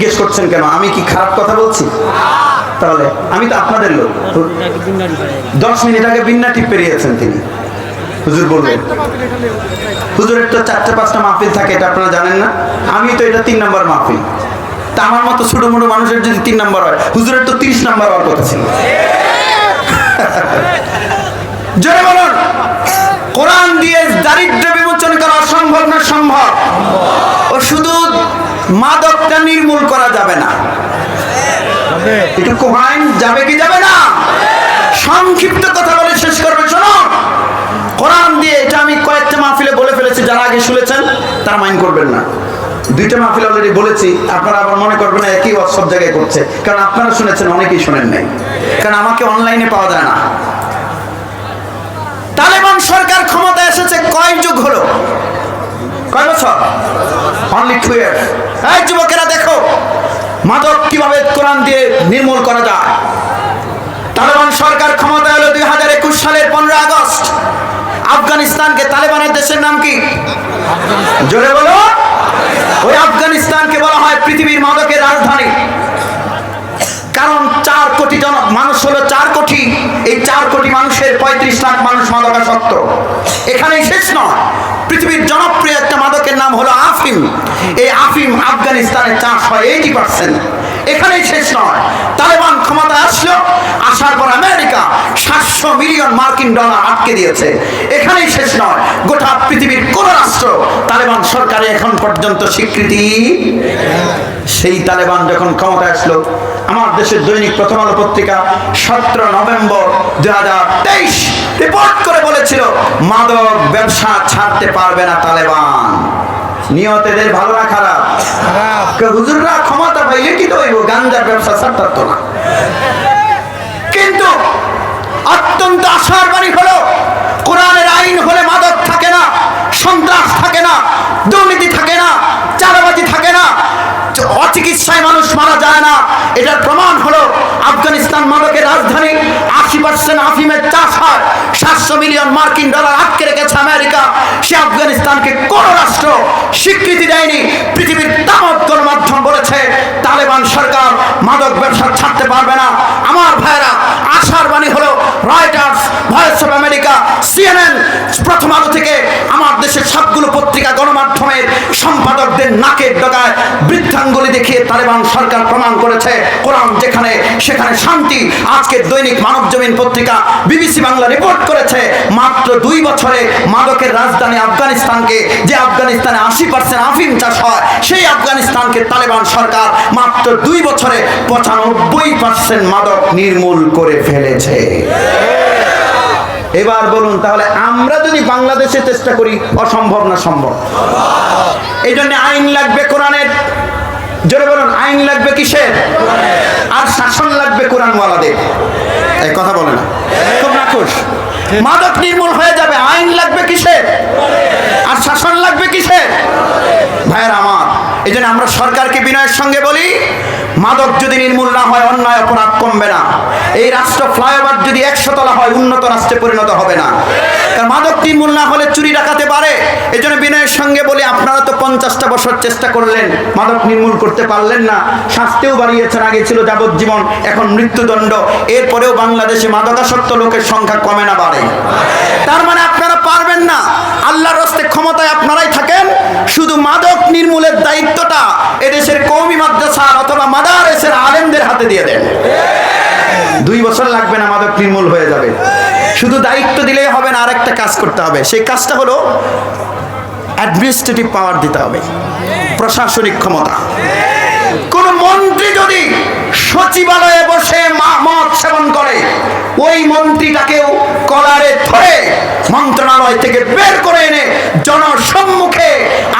জিজ্ঞেস করছেন কেন? আমি কি খারাপ কথা বলছি? তাহলে আমি তো আপনাদের লোক। 10 মিনিট আগে বিন্না টিপ পেরিয়েছেন তিনি। হুজুর বললেন, হুজুরের তো 4-5টা মাহফিল থাকে, এটা আপনারা জানেন না? আমি তো এটা 3 নম্বর মাহফিল। তা আমার মতো ছোট মোটো মানুষের যদি 3 নম্বর হয়, হুজুরের তো 30 নম্বর হওয়ার কথা ছিল। জোরে বলুন, কোরআন দিয়ে দারিদ্র বিমোচন করা সম্ভব না? সম্ভব। ও শুধু মাদকটা নির্মূল করা যাবে না, একটু কোরআন যাবে কি যাবে না? সংক্ষিপ্ত কথা বলে শেষ করবে। শোনো, কোরআন দিয়ে, এটা আমি কয়েকটা মাহফিলে বলে ফেলেছি, যারা আগে শুনেছেন তারা মাইন্ড করবেন না। 2টা মাহফিল অলরেডি বলেছি, আপনারা আবার মনে করবেন না একই ওয়াজ সব জায়গায় করছে, কারণ আপনারা শুনেছেন, অনেকেই শোনেন নাই, কারণ আমাকে অনলাইনে পাওয়া যায় না। তালেবান সরকার ক্ষমতায় এসেছে কয় যুগ হলো? কয় বছর? Only 2 years. এই যুবকেরা দেখো, মাদক কিভাবে কোরআন দিয়ে নির্মূল করা যায়। তালেবান সরকার ক্ষমতায় এলো 2021 সালের 15 আগস্ট। আফগানিস্তানকে, তালেবানের দেশের নাম কি? জোরে বলো। ওই আফগানিস্তানকে বলা হয় পৃথিবীর মাদকের রাজধানী, কারণ 4 কোটি মানুষ হলো 4 কোটি। এই 4 কোটি মানুষের 35 লাখ মানুষ মাদকাসক্ত। এখানেই শেষ নয়, পৃথিবীর জনপ্রিয় একটা মাদকের নাম হলো আফিম। এই আফিম আফগানিস্তানে চাষ হয় 80%। এখানেই শেষ নয়, তালেবান ক্ষমতা আসলো, আসার পর আমেরিকা 700 মিলিয়ন মার্কিন ডলার আটকে দিয়েছে। এখানেই শেষ নয়, গোটা পৃথিবীর কোন রাষ্ট্র তালেবান সরকারে এখন পর্যন্ত স্বীকৃতি। সেই তালেবান যখন ক্ষমতা আসলো, আমার দেশের দৈনিক প্রথম আলো পত্রিকা 17 নভেম্বর 2023 রিপোর্ট করে বলেছিল, মাদক ব্যবসা ছাড়তে পারবে না তালেবান। নিয়ত এদের ভালো না খারাপ? হুজুররা ক্ষমতা পাইলে কি তো হইব, গাঞ্জার ব্যবসা ছাড়তো না। কিন্তু অত্যন্ত আশার বাণী হলো, কোরআনের আইন হলে মাদক থাকে না, সন্ত্রাস থাকে না, দুর্নীতি থাকে না, চাঁদাবাজি থাকে না, অচিকিৎসায় মানুষ মারা যায় না। এটার প্রমাণ হলো আফগানিস্তান মাদকের রাজধানী, 80% আফিমের চাষ হয়, 700 মিলিয়ন মার্কিন ডলার আটকে রেখেছে আমেরিকা। সে আফগানিস্তানকে কোন রাষ্ট্র স্বীকৃতি দেয়নি। পৃথিবীর তামাম গণমাধ্যম বলেছে তালেবান সরকার মাদক ব্যবসা ছাড়তে পারবে না। আমার ভাইরা, আশার বাণী হলো Reuters, voice of America, CNN, প্রথম আলো থেকে আমার দেশের সবগুলো পত্রিকা গণমাধ্যমের সম্পাদকদের নাকের ডগায় বৃদ্ধাঙ্গুলি দেখিয়ে তালেবান সরকার প্রমাণ করেছে কোরআন যেখানে সেখানে শান্তি। আজকের দৈনিক মানবজমিন পত্রিকা, বিবিসি বাংলা রিপোর্ট করেছে, মাত্র 2 বছরে মাদকের রাজধানী আফগানিস্তানকে, যে আফগানিস্তানে 80% আফিম চাষ হয়, সেই আফগানিস্তানকে তালেবান সরকার মাত্র 2 বছরে 95% মাদক নির্মূল করে ফেলেছে। এবার বলুন, তাহলে আমরা যদি বাংলাদেশে চেষ্টা করি, অসম্ভব না সম্ভব? এই জন্য আইন লাগবে কোরআনের। জোরে বলুন, আইন লাগবে কিসের? আর শাসন লাগবে কোরআনওয়ালাদের। এই কথা বলে না, খুব নাখুশ। মাদক নির্মূল হয়ে যাবে, আইন লাগবে কিসের? আর শাসন লাগবে কিসের? ভাইয়েরা আমার, এই জন্য আমরা সরকারকে বিনয়ের সঙ্গে বলি, মাদক যদি নির্মূল না হয়, অন্যায় অপরাধ কমবে না। এই রাষ্ট্র ফ্লাইওভার যদি 100 তলা হয়, উন্নত রাষ্ট্রে পরিণত হবে না। কারণ মাদক নির্মূল না হলে চুরি ডাকাতে পারে। এই জন্য বিনয়ের সঙ্গে বলি, আপনারা তো 50টা বছর চেষ্টা করলেন, মাদক নির্মূল করতে পারলেন না। শাস্তিও বাড়িয়েছেন, আগে ছিল যাবজ্জীবন, এখন মৃত্যুদণ্ড। এরপরেও বাংলাদেশে মাদকাসক্ত লোকের সংখ্যা কমে না বাড়ে? তার মানে আপনারা পারবেন না। আল্লাহর রাস্তে ক্ষমতায় আপনারাই থাকেন, শুধু মাদক নির্মূলের দায়িত্বটা এদেশের কওমি মাদ্রাসার অথবা মাদারেসের আলেমদের হাতে দিয়ে দেন। 2 বছর লাগবে না, মাদক নির্মূল হয়ে যাবে। শুধু দায়িত্ব দিলেই হবে না, আরেকটা কাজ করতে হবে। সেই কাজটা হলো অ্যাডমিনিস্ট্রেটিভ পাওয়ার দিতে হবে, প্রশাসনিক ক্ষমতা। কোন মন্ত্রী যদি সচিবালয়ে বসে মদ সেবন করে, ওই মন্ত্রীটাকেও কলারে ধরে মন্ত্রণালয় থেকে বের করে এনে জনসম্মুখে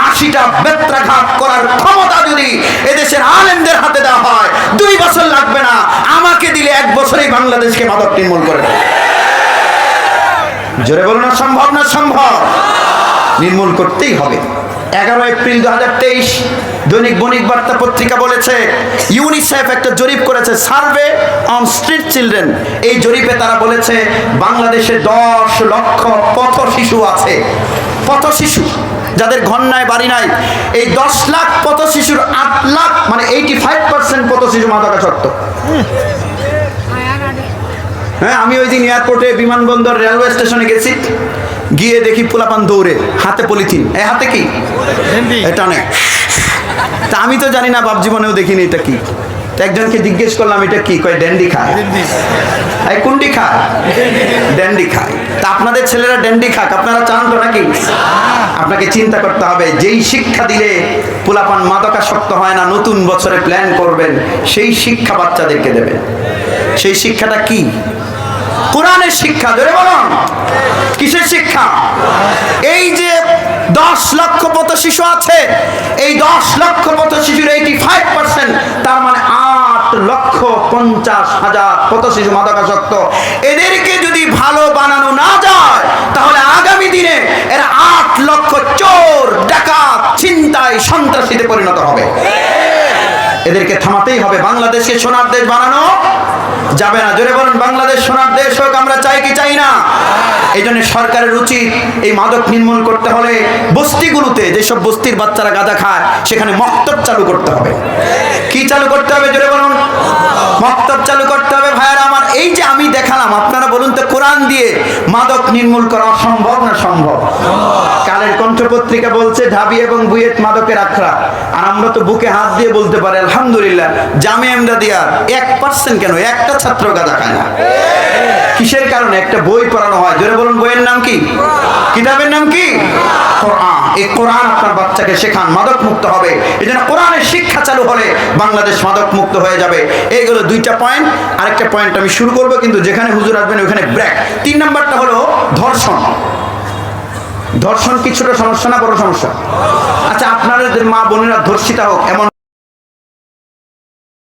80টা বেত্রাঘাত করার ক্ষমতা যদি এদেশের আলেমদের হাতে দেওয়া হয়, 2 বছর লাগবে না, আমাকে দিলে 1 বছরেই বাংলাদেশকে মাদক নির্মূল করে দেবে। জোরে বলুন, না সম্ভব? না সম্ভব? নির্মূল করতেই হবে। 11 এপ্রিল 2023 দৈনিক বণিক বার্তা পত্রিকা বলেছে, ইউনিসেফ একটা জরিপ করেছে, সার্ভে অন স্ট্রিট চিলড্রেন। এই জরিপে তারা বলেছে বাংলাদেশে 10 লক্ষ পথ শিশু আছে। পথ শিশু, যাদের ঘর নাই, বাড়ি নাই। এই 10 লাখ পথ শিশুর 8 লাখ, মানে মাদকাসক্ত। হ্যাঁ, আমি ওই দিন এয়ারপোর্টে, বিমানবন্দর, রেলওয়ে স্টেশনে গেছি, গিয়ে দেখি পোলাপান দৌড়ে, হাতে পলিথিন, এই হাতে কি এটা নেই। তা আমি তো জানি না, বাপ জীবনেও দেখিনি এটা কি। তো একজনকে জিজ্ঞেস করলাম এটা কি, কয় ড্যান্ডি খায়। এই কোনটি খায়? ড্যান্ডি খায়। তা আপনাদের ছেলেরা ড্যান্ডি খাক, আপনারা চান তো নাকি? আপনাকে চিন্তা করতে হবে, যেই শিক্ষা দিলে পোলাপান মাদকাসক্ত হয় না, নতুন বছরে প্ল্যান করবেন, সেই শিক্ষা বাচ্চাদেরকে দেবেন। সেই শিক্ষাটা কি? কোরআনের শিক্ষা। ধরে বলুন, কিসের শিক্ষা? এই যে 10 লক্ষ পথ শিশু আছে, এই 10 লক্ষ পথ শিশুর 85%, তার মানে 8,50,000 পথ শিশু মাদকাসক্ত। এদেরকে যদি ভালো বানানো না যায়, তাহলে আগামী দিনে এরা 8 লক্ষ চোর, ডাকাত, ছিনতাই, সন্ত্রাসীতে পরিণত হবে। এদেরকে থামাতেই হবে। বাংলাদেশকে সোনার দেশ বানানো যাবে না। জোরে বলুন, বাংলাদেশ সোনার দেশ হোক, আমরা চাই কি চাই না? এই জন্য সরকারের উচিত এই মাদক নির্মূল করতে হলে বস্তিগুলোতে, যেসব বস্তির বাচ্চারা গাঁজা খায়, সেখানে মক্তব চালু করতে হবে। কি চালু করতে হবে? জোরে বলুন, মক্তব চালু করতে হবে। ভাইয়ারা আমার, এই যে আমি দেখালাম, আপনারা বলুন তো, কোরআন দিয়ে মাদক নির্মূল করা সম্ভব না সম্ভব? কালের কণ্ঠ পত্রিকা বলছে ঢাবি এবং বুয়েট মাদকের আখড়া, আর আমরা তো বুকে হাত দিয়ে বলতে পারি আলহামদুলিল্লাহ, জামে এমদাদিয়ার 1% কেন, একটা ছাত্র গাঁজা খায় না। কিসের কারণে? একটা বই পড়ানো হয়। জোরে বলুন, বইয়ের নাম কি? কিতাবের নাম কি? কোরআন। এই কোরআন আপনার বাচ্চাকে শেখান, মাদক মুক্ত হবে। এই জন্য কোরআনের শিক্ষা চালু হলে বাংলাদেশ মাদক মুক্ত হয়ে যাবে। এইগুলো 2টা পয়েন্ট। আরেকটা পয়েন্ট আমি শুরু করব, কিন্তু যেখানে হুজুর আসবেন ওখানে ব্রেক। 3 নাম্বারটা হলো ধর্ষণ। ধর্ষণ কি ছোট সমস্যা না বড় সমস্যা? আচ্ছা, আপনাদের মা বোনেরা ধর্ষিতা হোক এমন